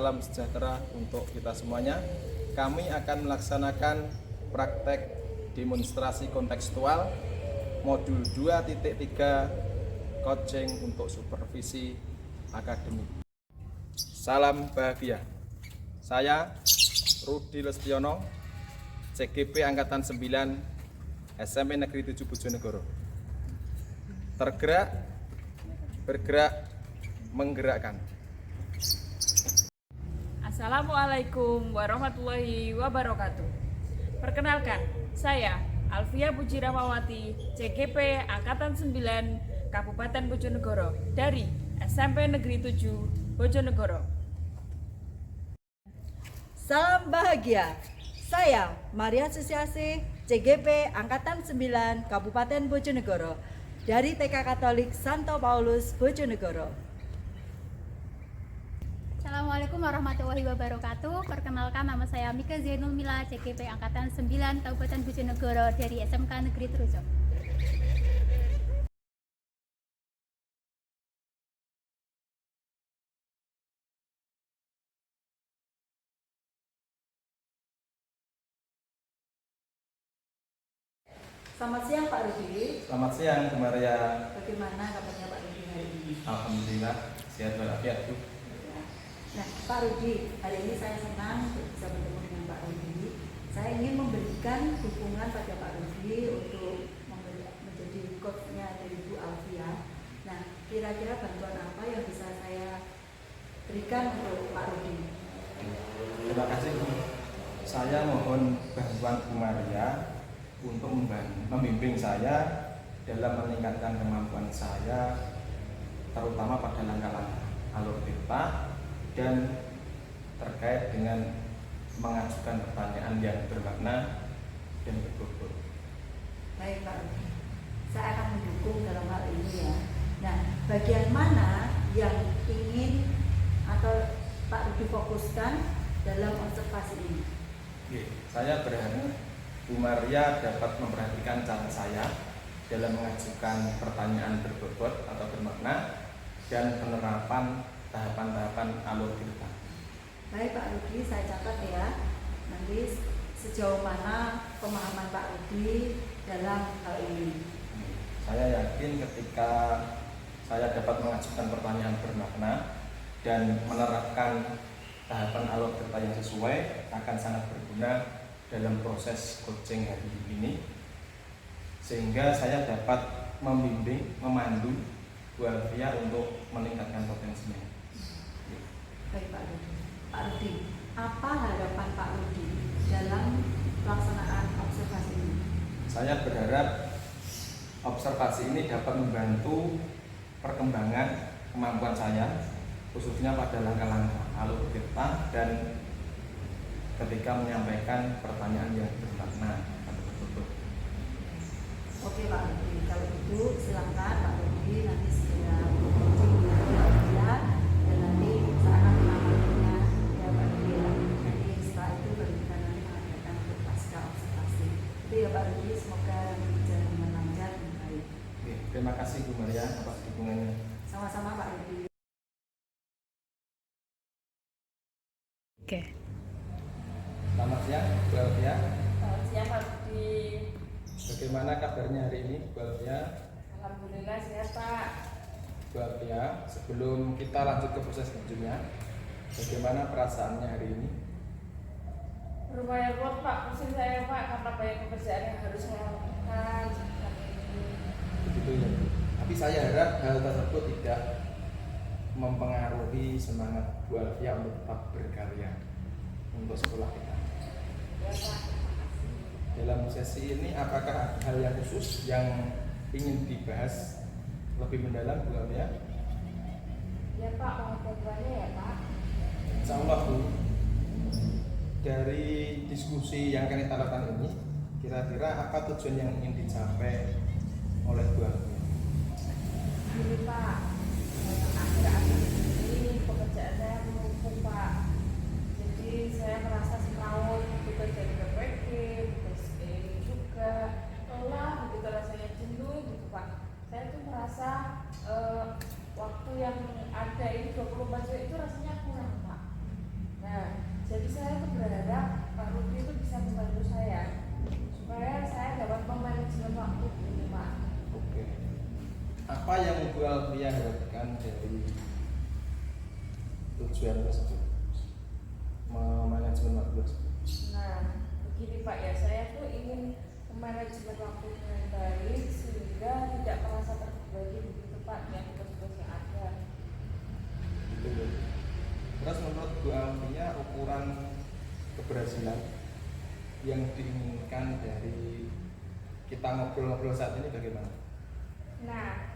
salam sejahtera untuk kita semuanya. Kami akan melaksanakan praktek demonstrasi kontekstual modul 2.3 coaching untuk supervisi akademik. Salam bahagia. Saya Rudi Lestiono, CGP Angkatan 9 SMP Negeri 7 Bojonegoro. Tergerak, bergerak, menggerakkan. Assalamualaikum warahmatullahi wabarakatuh. Perkenalkan, saya Alfia Puji Ramawati, CGP Angkatan 9 Kabupaten Bojonegoro dari SMP Negeri 7 Bojonegoro. Salam bahagia. Saya Maria Susiasi, CGP Angkatan 9 Kabupaten Bojonegoro dari TK Katolik Santo Paulus Bojonegoro. Assalamualaikum warahmatullahi wabarakatuh. Perkenalkan, nama saya Mika Zainul Mila, CGP Angkatan 9 Kabupaten Bojonegoro dari SMK Negeri Trujo. Selamat siang Pak Rudi. Selamat siang Bu Maria. Bagaimana kabarnya Pak Rudi hari ini? Alhamdulillah sehat walafiat Bu. Nah Pak Rudi, hari ini saya senang bisa bertemu dengan Pak Rudi. Saya ingin memberikan dukungan pada Pak Rudi untuk menjadi coachnya dari Bu Alfia. Nah, kira-kira bantuan apa yang bisa saya berikan untuk Pak Rudi? Terima kasih Bu. Saya mohon bantuan Bu Maria untuk membimbing saya dalam meningkatkan kemampuan saya, terutama pada langkah-langkah alur tirta dan terkait dengan mengajukan pertanyaan yang bermakna dan berbobot. Baik Pak Rudi, saya akan mendukung dalam hal ini ya. Nah, bagian mana yang ingin atau Pak Rudi fokuskan dalam observasi ini? Oke, saya berharap Bu Maria dapat memperhatikan cara saya dalam mengajukan pertanyaan berbobot atau bermakna dan penerapan tahapan-tahapan alur tirta. Baik Pak Rudi, saya catat ya. Nanti sejauh mana pemahaman Pak Rudi dalam hal ini. Saya yakin ketika saya dapat mengajukan pertanyaan bermakna dan menerapkan tahapan alur tirta yang sesuai akan sangat berguna dalam proses coaching hari ini, sehingga saya dapat membimbing, memandu Bu Alfia untuk meningkatkan potensinya. Baik Pak Rudi. Pak Rudi, apa harapan Pak Rudi dalam pelaksanaan observasi ini? Saya berharap observasi ini dapat membantu perkembangan kemampuan saya, khususnya pada langkah-langkah alur tirta dan ketika menyampaikan pertanyaan yang bermakna atau berbobot. Oke Pak Rudi, kalau itu silakan Pak Rudi nanti segera coaching dengan dia dan nanti saya akan mengamatinya ya Pak Rudi ya. Nanti setelah itu baru kita nanti mengadakan untuk pasca observasi. Itu ya Pak Rudi, semoga berjalan dengan lancar dan baik. Oke, terima kasih Bu Maria atas dukungannya. Sama-sama Pak Rudi. Oke. Selamat siang Bu Alfia. Selamat siang Pak Rudi. Bagaimana kabarnya hari ini Bu Alfia? Alhamdulillah sehat Pak. Bu Alfia, sebelum kita lanjut ke proses selanjutnya, bagaimana perasaannya hari ini? Lumayan ruwet Pak, pusing saya Pak karena banyak pekerjaan yang harus saya lakukan. Begitu ya Bu. Tapi saya harap hal tersebut tidak mempengaruhi semangat Bu Alfia untuk tetap berkarya untuk sekolah kita. Ya Pak. Dalam sesi ini apakah hal yang khusus yang ingin dibahas lebih mendalam Bu Alfia? Ya Pak, mohon bantuannya ya Pak. Insya Allah Bu. Dari diskusi yang kita lakukan ini, kira-kira apa tujuan yang ingin dicapai oleh Bu Alfia? Gini Pak, akhir-akhir ini pekerjaan saya menumpuk Pak. Jadi saya merasa setahun tugas dari PPG, tugas ini juga lelah, begitu rasanya jenuh gitu Pak. Saya tuh merasa waktu yang ada ini 24 jam itu rasanya kurang Pak. apa yang Bu Alfia harapkan dari tujuan tersebut, manajemen waktu tersebut? Nah, begini Pak ya, saya tuh ingin manajemen waktu dengan baik sehingga tidak merasa terbebani begitu Pak dengan tugas-tugas yang ada. Betul. Terus menurut Bu Alfia ukuran keberhasilan yang diinginkan dari kita ngobrol-ngobrol saat ini bagaimana? Nah,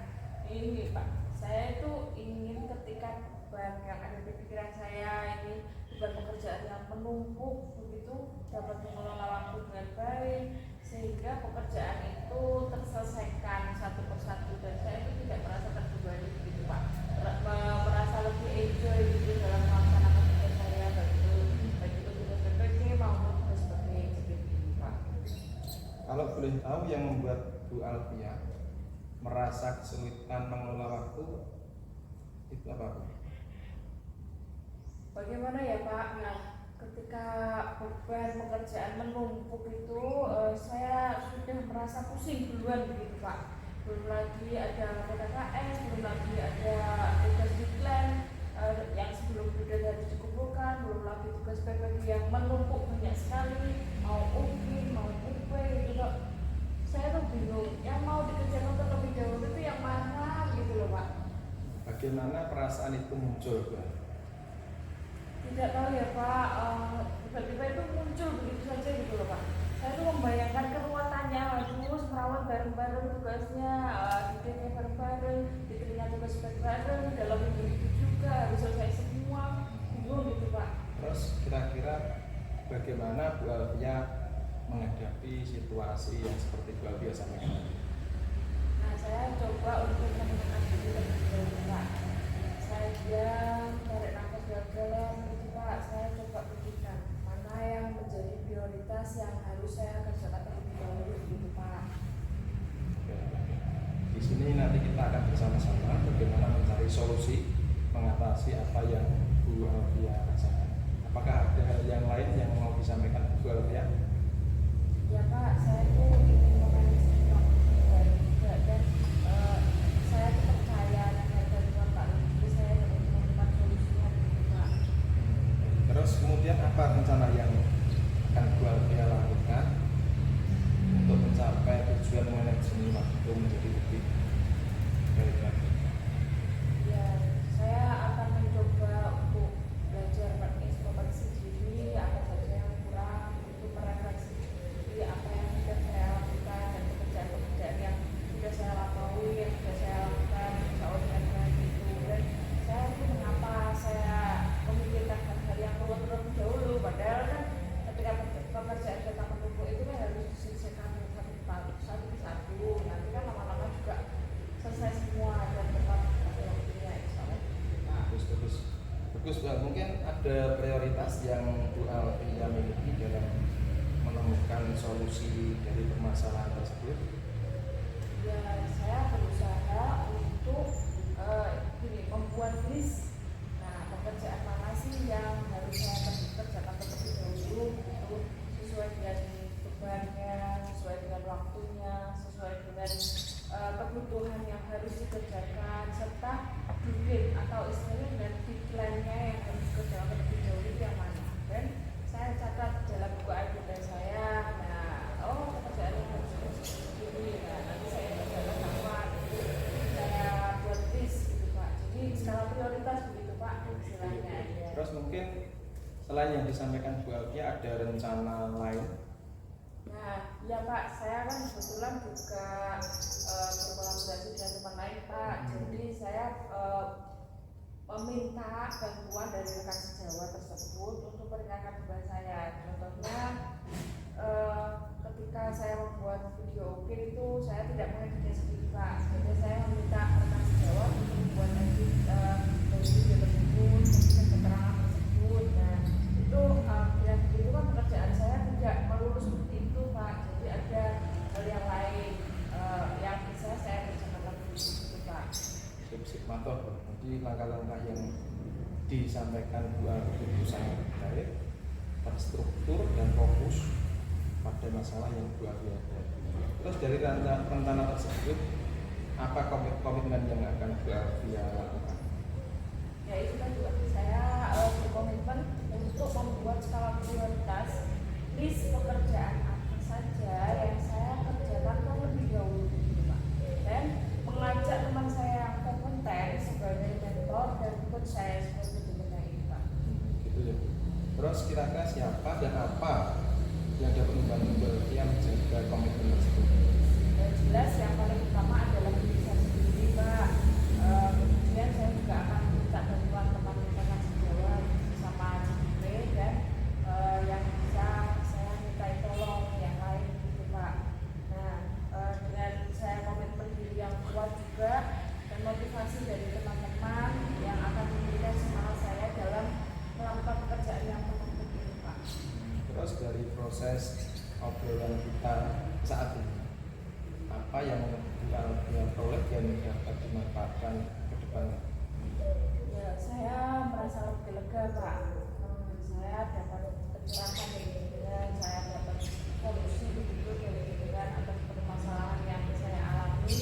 ini Pak, saya itu ingin ketika beban yang ada di pikiran saya ini bukan pekerjaan yang menumpuk begitu, dapat mengelola waktu dengan baik sehingga pekerjaan itu terselesaikan satu persatu dan saya itu tidak merasa terbebani begitu Pak, merasa lebih enjoy gitu dalam melaksanakan tugas saya, baik itu tugas PPG maupun tugas sebagai CPD Pak. Kalau boleh tahu yang membuat Bu Alfia merasa kesulitan mengelola waktu itu apa Bu? Bagaimana ya Pak? Nah, ketika beban pekerjaan menumpuk itu saya sudah merasa pusing duluan begitu Pak. Belum lagi ada PKKS, belum lagi ada tugas deadline yang sebelum sudah harus dikumpulkan, belum lagi tugas PPG yang menumpuk banyak sekali, mau UKI, mau UP gitu Pak. Saya tuh bingung, yang mau dikerjakan terlebih dahulu itu yang mana gitu loh Pak. Bagaimana perasaan itu muncul Bu? Tidak tahu ya Pak, tiba-tiba itu muncul begitu saja gitu loh Pak. Saya tuh membayangkan keruwetannya, terus merawat bareng-bareng tugasnya, detailnya bareng-bareng, detailnya tugas bareng-bareng, dalam minggu itu juga harus selesai semua, bingung gitu Pak. Terus kira-kira bagaimana Bu Alfia menghadapi situasi yang seperti Bu Alfia sampaikan? Nah, saya coba untuk menekan diri lebih dahulu Pak. Saya diam, tarik nafas dalam gitu Pak. Saya coba pikirkan mana yang menjadi prioritas yang harus saya kerjakan terlebih dahulu gitu Pak. Di sini nanti kita akan bersama-sama bagaimana mencari solusi mengatasi apa yang Bu Alfia rasakan. Apakah ada hal yang lain yang mau disampaikan Bu Alfia? Ya Pak, saya tuh ingin memanage waktu dengan juga dan saya tuh percaya dengan bantuan Pak Lutfi saya dapat menemukan solusinya gitu Pak. Terus kemudian apa rencana yang akan Bu Alfia lakukan untuk mencapai tujuan manajemen waktu menjadi lebih baik lagi? Ya, saya akan mencoba untuk belajar mengintrospeksi diri, apa saja yang kurang, untuk merefleksi diri, apa yang sudah saya lakukan dan pekerjaan-pekerjaan yang sudah saya lampaui, yang sudah saya lakukan, insya Allah dengan baik itu. Dan saya itu mengapa saya memikirkan hal-hal yang terlebih dahulu, padahal kan ketika pekerjaan datang menumpuk itu kan harus diselesaikan satu persatu. Nanti kan lama-lama juga selesai semua dan tepat pada waktunya insya Allah. Bagus. Pak, mungkin ada prioritas yang Bu Alfia miliki dalam menemukan solusi dari permasalahan tersebut. Ya, saya berusaha untuk membuat list. Nah, pekerjaan mana sih yang harus saya kerjakan terlebih dahulu itu sesuai dengan bebannya, sesuai dengan waktunya, sesuai dengan kebutuhan yang harus dikerjakan serta due date atau istilahnya dan deadline-nya yang harus dikerjakan terlebih dahulu yang mana. Dan saya catat dalam buku agenda saya. Nah, pekerjaan yang harus dikerjakan ini. Nah, nanti saya kerjakan kapan itu saya buat list gitu Pak. Jadi skala prioritas begitu Pak istilahnya. Ya. Terus mungkin selain yang disampaikan Bu Alfia ada rencana lain? Nah, ya Pak, saya kan kebetulan juga berkolaborasi dengan teman lain Pak. Jadi saya meminta bantuan dari rekan sejawat tersebut untuk meringankan beban saya. Contohnya ketika saya membuat video ukir itu saya tidak mengeditnya sendiri Pak. Jadi saya meminta rekan sejawat untuk membuat edit dari video tersebut, memberikan keterangan tersebut. Nah, itu dengan begitu kan pekerjaan saya tidak melulu seperti itu Pak. Jadi ada hal yang lain yang bisa saya kerjakan lagi gitu Pak. Sip, mantap. Jadi langkah-langkah yang disampaikan Bu Alfia itu sangat baik, terstruktur dan fokus pada masalah yang Bu Alfia hadapi. Terus dari rencana tersebut apa komitmen yang akan Bu Alfia lakukan? Ya itu kan juga saya berkomitmen untuk membuat skala prioritas list pekerjaan apa saja yang saya kerjakan terlebih dahulu gitu, Pak. Dan mengajak teman saya yang kompeten sebagai mentor dan coach saya seperti itu, Pak. Gitu ya. Terus kira-kira siapa dan apa yang dapat membantu Bu Alfia menjaga komitmen tersebut? Dan jelas yang paling utama adalah diri saya sendiri, Pak. Kemudian saya juga akan minta bantuan teman-teman sejawat sama JP dan yang bisa saya minta tolong yang lain gitu, Pak. Nah, dengan saya komitmen diri yang kuat juga dan motivasi dari teman-teman yang akan memberikan semangat saya dalam melakukan pekerjaan yang penting ini, Pak. Terus dari proses obrolan kita saat ini, apa yang Bu Alfia peroleh dan dapat dimanfaatkan ke depannya? Ya, saya merasa lebih lega, Pak. Saya dapat pencerahan dari pikiran, saya dapat solusi begitu dari pikiran atas permasalahan yang saya alami,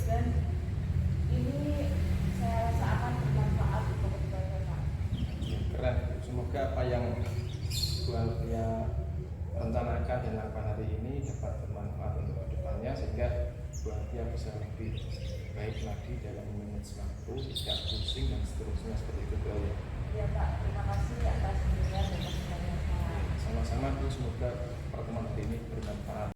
dan ini saya rasa akan bermanfaat untuk keluarga, Pak. Keren. Semoga apa yang Bu Alfia rencanakan dan lakukan hari ini dapat bermanfaat untuk kedepannya sehingga Bu Alfia bisa lebih baik lagi dalam memanage waktu, tidak pusing dan seterusnya seperti itu Bu ya. Ya, Pak, terima kasih atas dukungan dan masukannya, Pak. Sama-sama Bu, semoga pertemuan hari ini bermanfaat.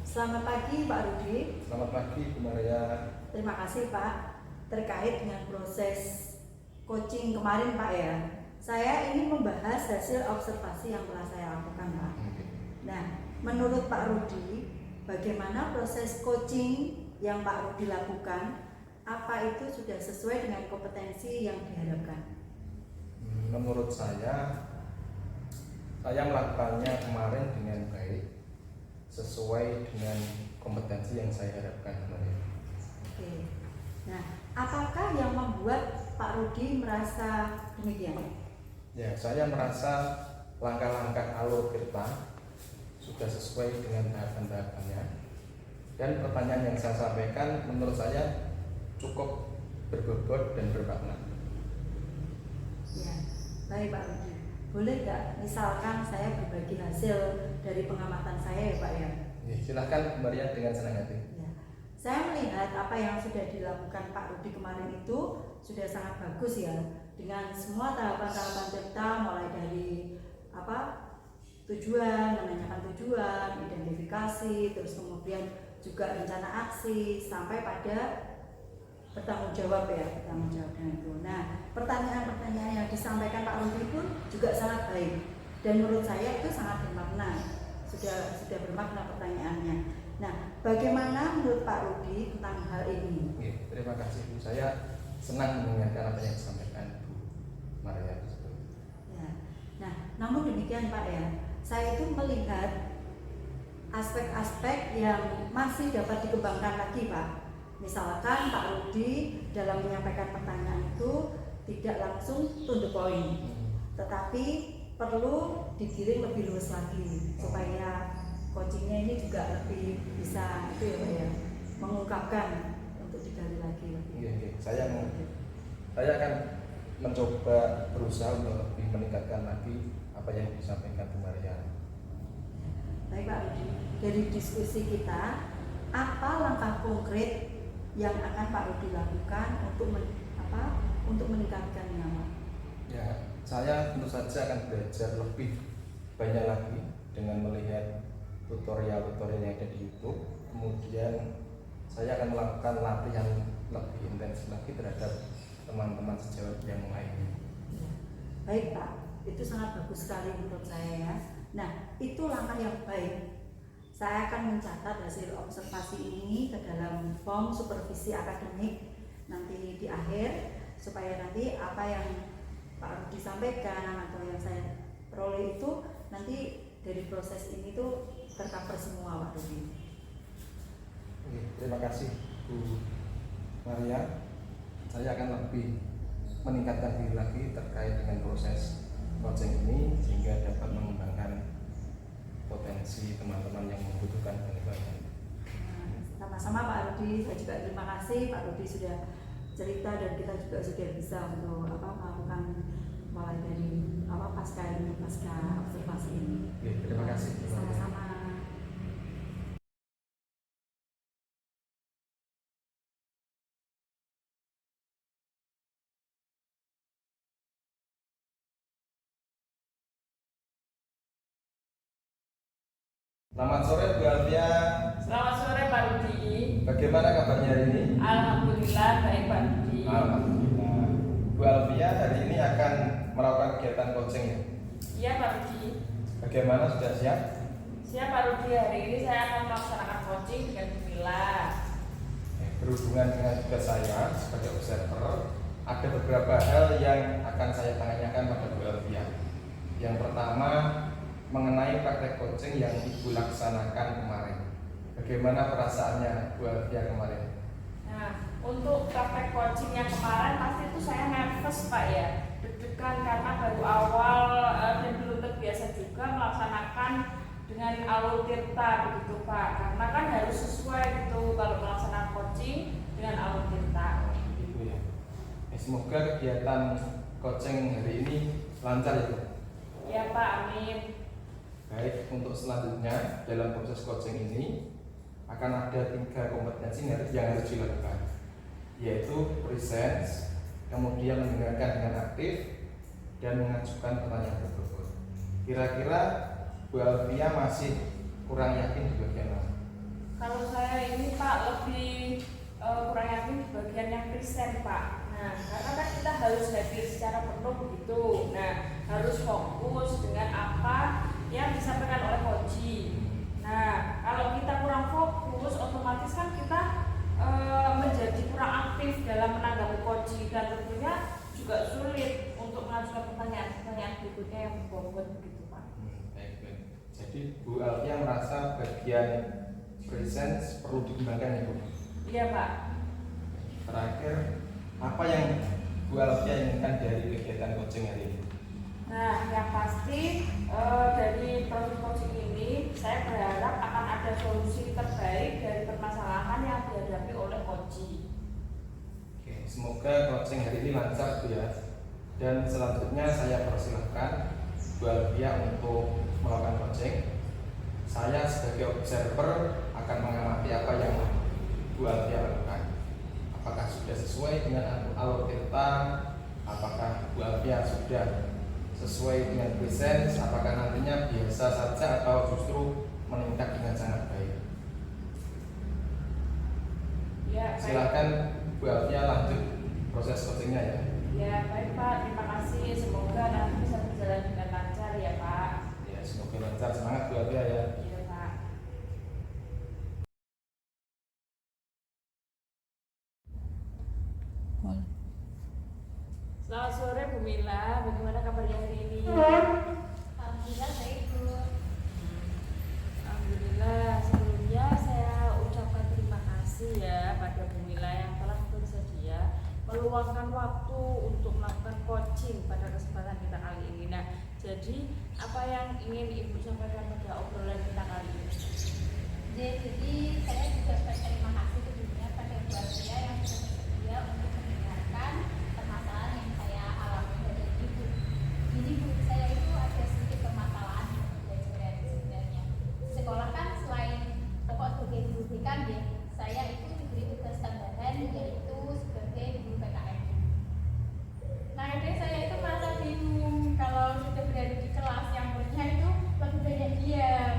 Selamat pagi Pak Rudi. Selamat pagi Bu Maria. Terima kasih Pak. Terkait dengan proses coaching kemarin Pak ya, saya ingin membahas hasil observasi yang telah saya lakukan Pak. Nah, menurut Pak Rudi, bagaimana proses coaching yang Pak Rudi lakukan? Apa itu sudah sesuai dengan kompetensi yang diharapkan? Menurut saya melakukannya kemarin dengan baik, sesuai dengan kompetensi yang saya harapkan kemarin. Oke. Nah, apakah yang membuat Pak Rudi merasa demikian? Ya, saya merasa langkah-langkah alur kita sudah sesuai dengan tahapan-tahapannya, dan pertanyaan yang saya sampaikan menurut saya cukup berbobot dan bermakna. Ya, baik Pak Rudi. Boleh nggak misalkan saya berbagi hasil dari pengamatan saya ya Pak ya? Ya, silahkan kembali dengan senang hati. Ya. Saya melihat apa yang sudah dilakukan Pak Rudi kemarin itu sudah sangat bagus ya, dengan semua tahapan-tahapan kita mulai dari tujuan, menanyakan tujuan, identifikasi, terus kemudian juga rencana aksi sampai pada bertanggung jawab dengan itu. Nah, pertanyaan-pertanyaan yang disampaikan Pak Rudi pun juga sangat baik dan menurut saya itu sangat bermakna, sudah bermakna pertanyaannya. Nah, bagaimana menurut Pak Rudi tentang hal ini? Oke, terima kasih Bu. Saya senang mendengarkan apa yang disampaikan Bu Maria tersebut. Ya. Nah, namun demikian Pak ya, saya itu melihat aspek-aspek yang masih dapat dikembangkan lagi Pak. Misalkan Pak Rudi dalam menyampaikan pertanyaan itu tidak langsung to the point, tetapi perlu digiring lebih luas lagi supaya coachingnya ini juga lebih bisa mengungkapkan untuk digali lagi. Iya. Saya akan mencoba berusaha untuk lebih meningkatkan lagi apa yang disampaikan Bu Maria. Baik Pak Rudi, dari diskusi kita, apa langkah konkret yang akan Pak Rudi lakukan untuk meningkatkannya Pak? Ya, saya tentu saja akan belajar lebih banyak lagi dengan melihat tutorial-tutorial yang ada di YouTube. Kemudian saya akan melakukan latihan lebih intensif lagi terhadap teman-teman sejawat yang lainnya. Ya. Baik Pak, itu sangat bagus sekali menurut saya ya. Nah, itu langkah yang baik. Saya akan mencatat hasil observasi ini ke dalam form supervisi akademik nanti di akhir, supaya nanti apa yang Pak Rudi sampaikan atau yang saya peroleh itu nanti dari proses ini tuh tercover semua Pak Rudi. Oke, terima kasih Bu Maria. Saya akan lebih meningkatkan diri lagi terkait dengan proses coaching ini sehingga dapat mengembangkan potensi teman-teman yang membutuhkan pendidikan. Sama-sama Pak Rudi, saya juga terima kasih Pak Rudi sudah cerita dan kita juga sudah bisa untuk melakukan mulai dari pasca observasi ini. Oke, terima kasih. Sama-sama. Selamat sore Bu Alfia. Selamat sore Pak Rudi. Bagaimana kabarnya hari ini? Alhamdulillah baik Pak Rudi. Alhamdulillah. Bu Alfia hari ini akan melakukan kegiatan coaching ya? Iya Pak Rudi. Bagaimana, sudah siap? Siap Pak Rudi, hari ini saya akan melaksanakan coaching dengan Bu Mila. Berhubungan dengan tugas saya sebagai observer, ada beberapa hal yang akan saya tanyakan pada Bu Alfia. Yang pertama, mengenai praktek coaching yang Ibu laksanakan kemarin. Bagaimana perasaannya Bu Alfia kemarin? Nah, untuk praktek coaching yang kemarin pasti itu saya nervous Pak ya, deg-degan karena baru awal dan belum terbiasa juga melaksanakan dengan alur tirta begitu Pak. Karena kan harus sesuai gitu kalau melaksanakan coaching dengan alur tirta. Gitu ya. Semoga kegiatan coaching hari ini lancar ya Bu. Ya Pak, amin. Baik, untuk selanjutnya dalam proses coaching ini akan ada 3 kompetensi yang harus dilakukan, yaitu presence, kemudian mendengarkan dengan aktif, dan mengajukan pertanyaan berbobot. Kira-kira Bu Alfia masih kurang yakin di bagian mana? Kalau saya ini Pak lebih kurang yakin di bagian yang present Pak. Nah, karena kan kita harus hadir secara penuh begitu. Nah, harus fokus dengan apa yang disampaikan oleh coach. Nah, kalau kita kurang fokus, otomatis kan kita menjadi kurang aktif dalam menanggapi coach dan tentunya juga sulit untuk mengajukan pertanyaan-pertanyaan berikutnya yang berbobot begitu Pak. Baik. Jadi Bu Alfia merasa bagian presence perlu dikembangkan ya Bu? Iya Pak. Terakhir, apa yang Bu Alfia inginkan dari kegiatan coaching hari ini? Nah, yang pasti dari proses coaching ini saya berharap akan ada solusi terbaik dari permasalahan yang dihadapi oleh coach. Oke, semoga coaching hari ini lancar Bu ya. Dan selanjutnya saya persilahkan Bu Alfia untuk melakukan coaching. Saya sebagai observer akan mengamati apa yang Bu Alfia lakukan. Apakah sudah sesuai dengan alur tirta? Apakah Bu Alfia sudah sesuai dengan presence, apakah nantinya biasa saja atau justru meningkat dengan sangat baik? Ya, Silakan Bu Alfia lanjut proses coachingnya ya. Ya, baik Pak, terima kasih. Semoga nanti bisa berjalan dengan lancar ya Pak. Ya, semoga lancar. Semangat Bu Alfia ya. Iya Pak. Selamat sore Bu Mila, bagaimana kabarnya hari ini? Alhamdulillah baik Bu. Alhamdulillah, sebelumnya saya ucapkan terima kasih ya pada Bu Mila yang telah bersedia meluangkan waktu untuk melakukan coaching pada kesempatan kita kali ini. Nah, jadi apa yang ingin Ibu sampaikan pada obrolan kita kali ini? Jadi saya juga berterima kasih sebelumnya pada Bu Alfia yang sudah bersedia untuk mendengarkan permasalahan yang saya alami dari Ibu. Jadi Bu, saya itu ada sedikit permasalahan di pembelajaran sebenarnya. Sekolah kan selain pokok sebagai guru BK ya, saya itu diberi tugas tambahan yaitu sebagai guru PKN. Nah, akhirnya saya itu merasa bingung kalau sudah berada di kelas yang muridnya itu lebih banyak diam.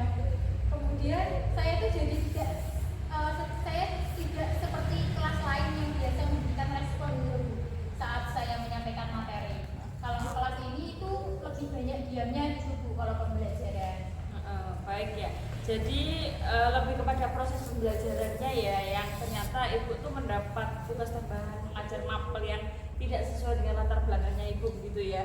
Kemudian saya itu jadi saya tidak seperti kelas lain yang biasa memberikan respon dulu saat saya menyampaikan materi. Kalau di kelas ini itu lebih banyak diamnya gitu Bu kalau pembelajaran. Baik ya. Jadi lebih kepada proses pembelajarannya ya, yang ternyata Ibu tuh mendapat tugas tambahan mengajar mapel yang tidak sesuai dengan latar belakangnya Ibu begitu ya.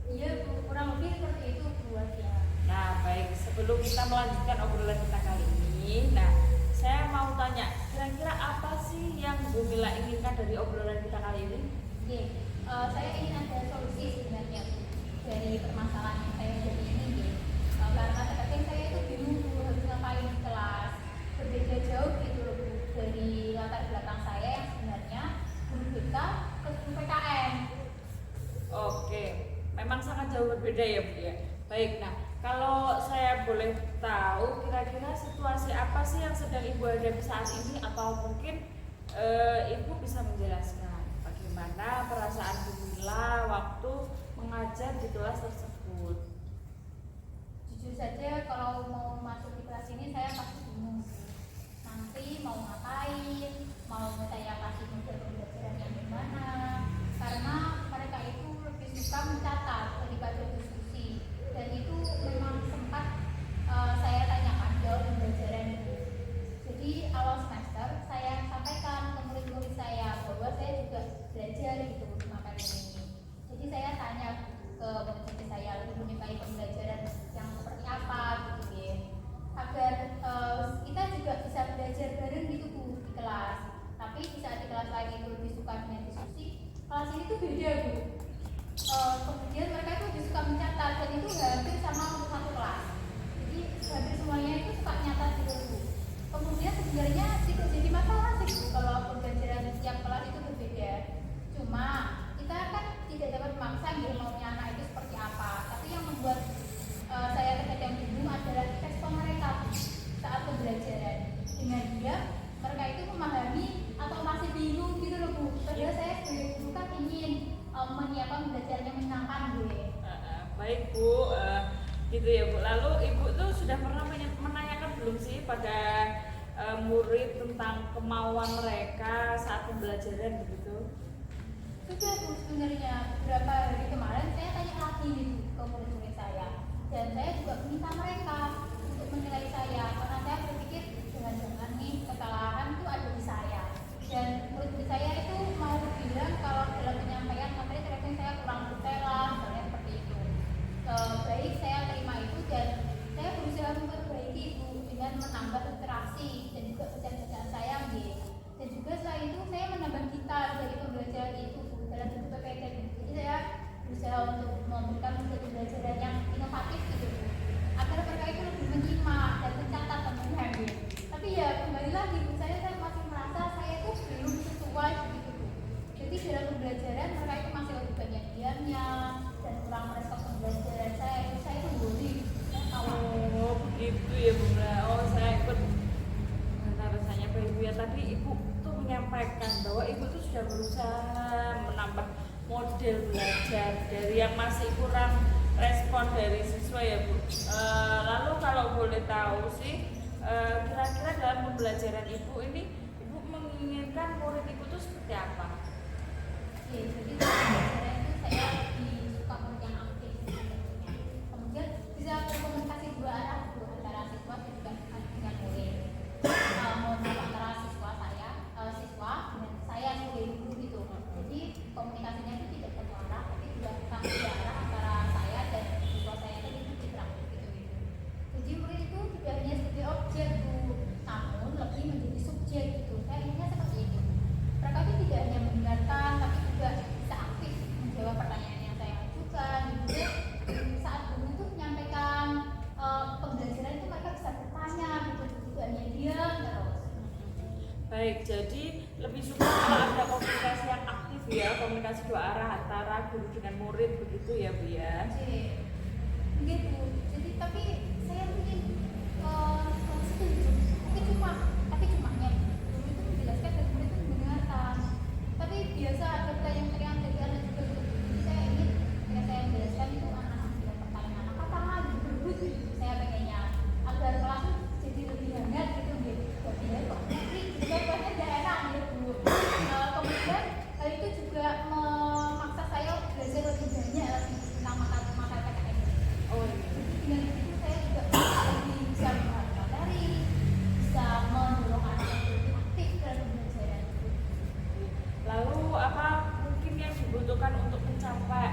Iya Bu, kurang lebih seperti itu Bu ya. Nah, baik, sebelum kita melanjutkan obrolan kita kali ini, nah saya mau tanya, kira-kira apa sih yang Bu Mila inginkan dari obrolan kita kali ini? Oke, saya ingin ada solusi sebenarnya Bu, dari permasalahan yang saya hadapi ini. Karena terkadang berbeda ya Bu ya. Baik, nah kalau saya boleh tahu kira-kira situasi apa sih yang sedang Ibu hadapi saat ini, atau mungkin Ibu bisa menjelaskan bagaimana perasaan Bu Mila waktu mengajar di kelas tersebut? Jujur saja kalau mau masuk di kelas ini saya pasti bingung. Nanti mau ngapain, mau saya kasih model pembelajaran yang gimana, karena mereka itu lebih suka mencatat daripada diskusi, dan itu memang sempat saya tanyakan jauh pembelajaran itu. Jadi awal semester saya sampaikan ke murid-murid saya bahwa saya juga belajar gitu di materi ini. Jadi saya tanya ke murid-murid saya lebih menyukai pembelajaran yang seperti apa gitu ya, agar kita juga bisa belajar bareng gitu Bu di kelas. Tapi di saat di kelas lain itu lebih suka dengan diskusi, kelas ini tuh beda Bu. Kemudian mereka itu lebih suka mencatat, dan itu hampir sama untuk satu kelas. Jadi hampir semuanya itu suka nyatat gitu Bu. Kemudian sebenarnya tidak jadi masalah sih Bu kalau pembelajaran tiap kelas itu berbeda. Cuma kita kan tidak dapat memaksa gitu maunya anak itu seperti apa. Tapi yang membuat saya terkadang bingung adalah respon mereka saat pembelajaran. Dengan dia mereka itu memahami atau masih bingung gitu loh Bu. Padahal saya sebagai guru kan ingin menyiapkan pembelajaran yang menyenangkan gue. Baik Bu, gitu ya Bu. Lalu Ibu tuh sudah pernah menanyakan belum sih pada murid tentang kemauan mereka saat pembelajaran begitu? Sudah Bu, sebenarnya beberapa hari kemarin saya tanya lagi gitu ke murid-murid saya, dan saya juga meminta mereka untuk menilai saya, karena saya berpikir jangan-jangan nih kesalahan itu ada di saya. Dan murid-murid saya itu mau bilang kalau dalam penyampaian materi ternyata saya kurang detail lah, misalnya seperti itu. Baik, saya terima itu dan saya berusaha memperbaiki Bu dengan menambah interaksi dan juga bacaan-bacaan saya gitu. Dan juga selain itu saya menambah gitar dari pembelajaran itu Bu, dalam bentuk PPT. Jadi saya berusaha untuk memberikan pembelajaran yang inovatif gitu Bu, agar mereka itu lebih menyimak dan mencatat teman-teman gitu. Tapi ya kembali lagi Bu, saya masih merasa saya itu belum sesuai begitu Bu. Jadi dalam pembelajaran mereka itu masih lebih banyak diamnya dan kurang merespon pembelajaran saya. Itu saya itu bully. Oh begitu ya Bu Mila. Oh saya ikut rasanya Pak Ibu ya. Tadi Ibu tuh menyampaikan bahwa Ibu tuh sudah berusaha menambah model belajar dari yang masih kurang respon dari siswa ya Bu. Lalu kalau boleh tahu sih, kira-kira dalam pembelajaran Ibu ini, Ibu menginginkan murid Ibu tuh seperti apa? Oke, jadi pembelajaran itu saya lebih suka murid yang aktif sebenarnya. Kemudian bisa berkomunikasi dua arah Bu, antara siswa dan juga dengan murid. Mohon maaf, antara siswa dengan saya sebagai guru gitu. Jadi komunikasinya itu tidak satu arah, tapi juga dua arah antara saya dan siswa saya itu interaktif gitu. Jadi murid itu tidak hanya sebagai objek Bu, namun lebih menjadi subjek gitu. Saya inginnya seperti itu. Mereka itu tidak hanya mendengarkan, tapi juga bisa aktif menjawab pertanyaan yang saya ajukan. Juga saat guru itu menyampaikan pembelajaran itu mereka bisa bertanya gitu, tidak hanya diam terus. Baik, jadi lebih suka kalau ada komunikasi yang aktif ya, komunikasi dua arah antara guru dengan murid begitu ya Bu ya. Gitu. Jadi tapi saya mungkin setuju. Tapi cumanya guru itu menjelaskan dan murid itu mendengarkan. Tapi biasa ada pertanyaan dari anak juga gitu. Jadi saya ingin ketika saya menjelaskan itu anak-anak tidak pertanyaan apa gitu. Saya pengennya agar kelas itu jadi lebih hangat gitu gitu. Jadi ya kok jawabannya tidak enak gitu. Kemudian hal itu juga memaksa saya belajar lebih banyak lagi tentang materi PKN. Oh iya. Jadi dengan begitu saya juga lebih bisa memahami materi, bisa mendorong anak yang lebih aktif dalam pembelajaran. Lalu apa mungkin yang dibutuhkan untuk mencapai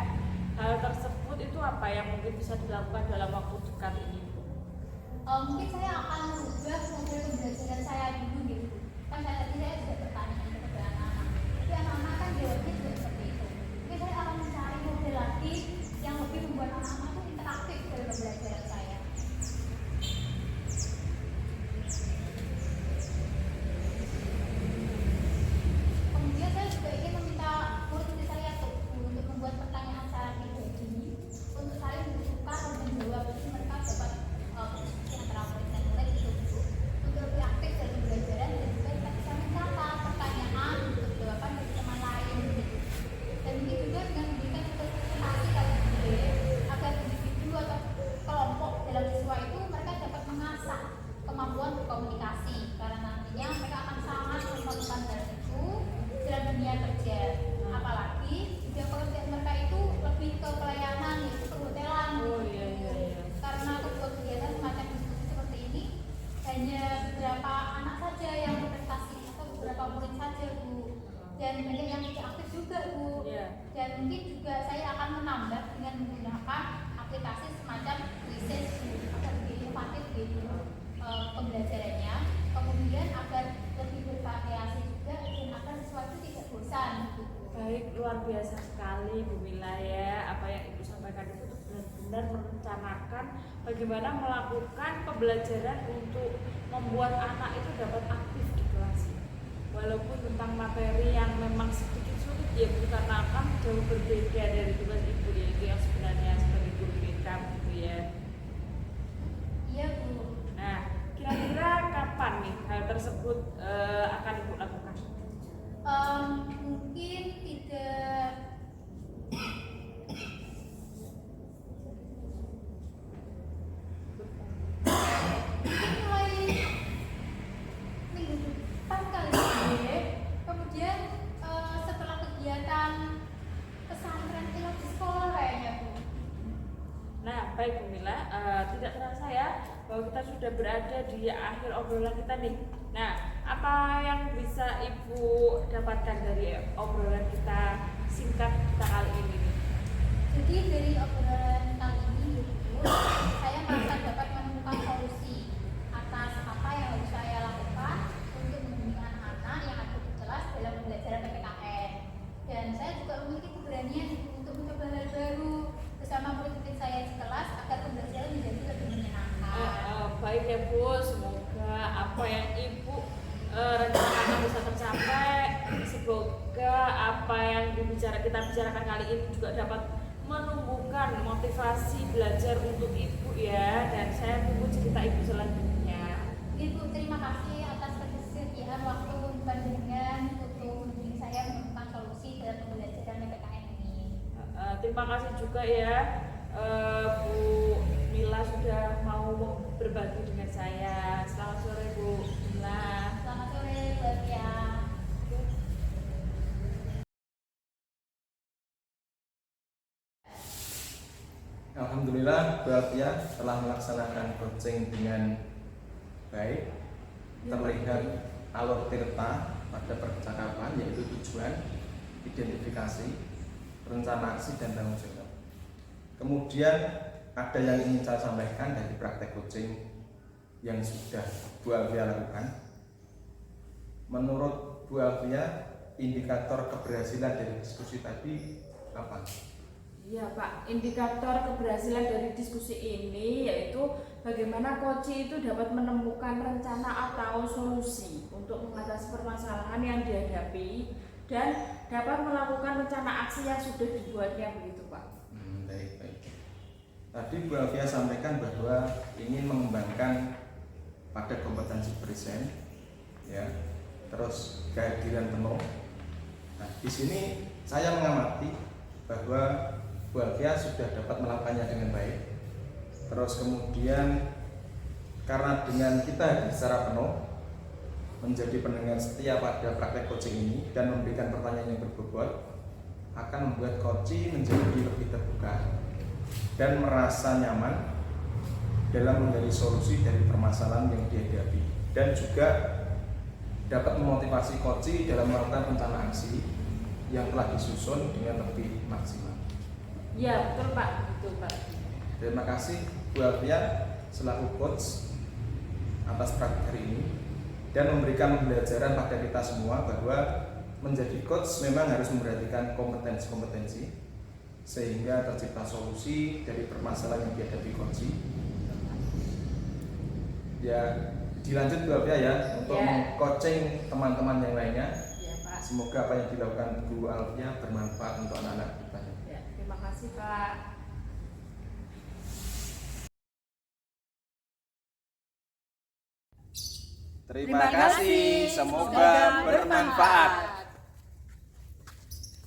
hal tersebut itu apa yang mungkin bisa dilakukan dalam waktu dekat ini Bu? Mungkin saya akan merubah model pembelajaran saya dulu gitu. Kan saya juga bertanya kepada anak-anak, tapi anak-anak kan jawabnya juga seperti itu. Mungkin saya akan mencari model lagi yang lebih membuat anak-anak itu interaktif dalam pembelajaran saya. Kemudian saya juga ingin meminta murid-murid saya untuk membuat pertanyaan secara pribadi untuk saling Dan mungkin juga saya akan menambah dengan menggunakan aplikasi semacam Quizzes agar lebih inovatif gitu pembelajarannya. Kemudian agar lebih bervariasi juga dan agar sesuatu tidak bosan gitu. Baik, luar biasa sekali Bu Mila ya. Apa yang Ibu sampaikan itu benar-benar merencanakan bagaimana melakukan pembelajaran untuk membuat anak itu dapat aktif di kelas. Walaupun tentang materi yang memang sedikit sulit ya Bu, karena kan jauh berbeda dari tugas Ibu yaitu yang sebenarnya sebagai guru BK gitu ya. Iya Bu. Nah, kira-kira kapan nih hal tersebut akan Ibu lakukan? Mungkin tidak mulai minggu depan kali ya. Kemudian setelah kegiatan pesantren kilat di sekolah kayaknya Bu. Nah, baik Bu Mila, tidak terasa ya bahwa kita sudah berada di akhir obrolan kita nih. Nah, apa yang bisa Ibu dapatkan dari obrolan kita singkat kita kali ini nih? Jadi dari obrolan kali ini Bu, saya merasa dapat menemukan solusi atas apa yang harus saya lakukan untuk membimbing anak-anak yang ada di kelas dalam pembelajaran PPKN. Dan saya juga memiliki keberanian untuk mencoba hal baru bersama murid-murid saya di kelas agar pembelajaran menjadi lebih menyenangkan. Baik ya Bu, semoga apa yang Ibu rencanakan bisa tercapai. Semoga apa yang kita bicarakan kali ini juga dapat menumbuhkan motivasi belajar untuk Ibu ya. Dan saya tunggu cerita Ibu selanjutnya. Ibu, terima kasih atas kesediaan waktu panjenengan untuk membimbing saya menemukan solusi dalam pembelajaran PPKN ini. Terima kasih juga ya Bu Mila sudah mau berbagi dengan saya. Selamat sore Bu Mila. Selamat sore Bu Afia. Alhamdulillah Bu Alfia telah melaksanakan coaching dengan baik. Terlihat alur tirta pada percakapan, yaitu tujuan, identifikasi, rencana aksi, dan tanggung jawab. Kemudian ada yang ingin saya sampaikan dari praktek coaching yang sudah Bu Alfia lakukan. Menurut Bu Alfia, indikator keberhasilan dari diskusi tadi apa? Iya Pak, indikator keberhasilan dari diskusi ini yaitu bagaimana coach itu dapat menemukan rencana atau solusi untuk mengatasi permasalahan yang dihadapi dan dapat melakukan rencana aksi yang sudah dibuatnya, begitu Pak. Baik. Tadi Bu Alfia sampaikan bahwa ingin mengembangkan pada kompetensi present, ya, terus kehadiran penuh. Nah, di sini saya mengamati bahwa Bu Alfia sudah dapat melakukannya dengan baik. Terus kemudian karena dengan kita hadir secara penuh, menjadi pendengar setia pada praktek coaching ini dan memberikan pertanyaan yang berbobot, akan membuat coach menjadi lebih terbuka dan merasa nyaman dalam mencari solusi dari permasalahan yang dihadapi, dan juga dapat memotivasi coach dalam melakukan rencana aksi yang telah disusun dengan lebih maksimal. Ya betul Pak, betul Pak. Terima kasih Bu Alfia selaku coach atas praktik hari ini dan memberikan pembelajaran pada kita semua bahwa menjadi coach memang harus memperhatikan kompetensi-kompetensi sehingga tercipta solusi dari permasalahan yang dihadapi coach. Ya, dilanjut Bu Alfia ya untuk meng-coaching teman-teman yang lainnya. Ya Pak. Semoga apa yang dilakukan Bu Alfia bermanfaat untuk anak-anak kita. Ya, terima kasih Pak. Terima kasih, semoga bermanfaat.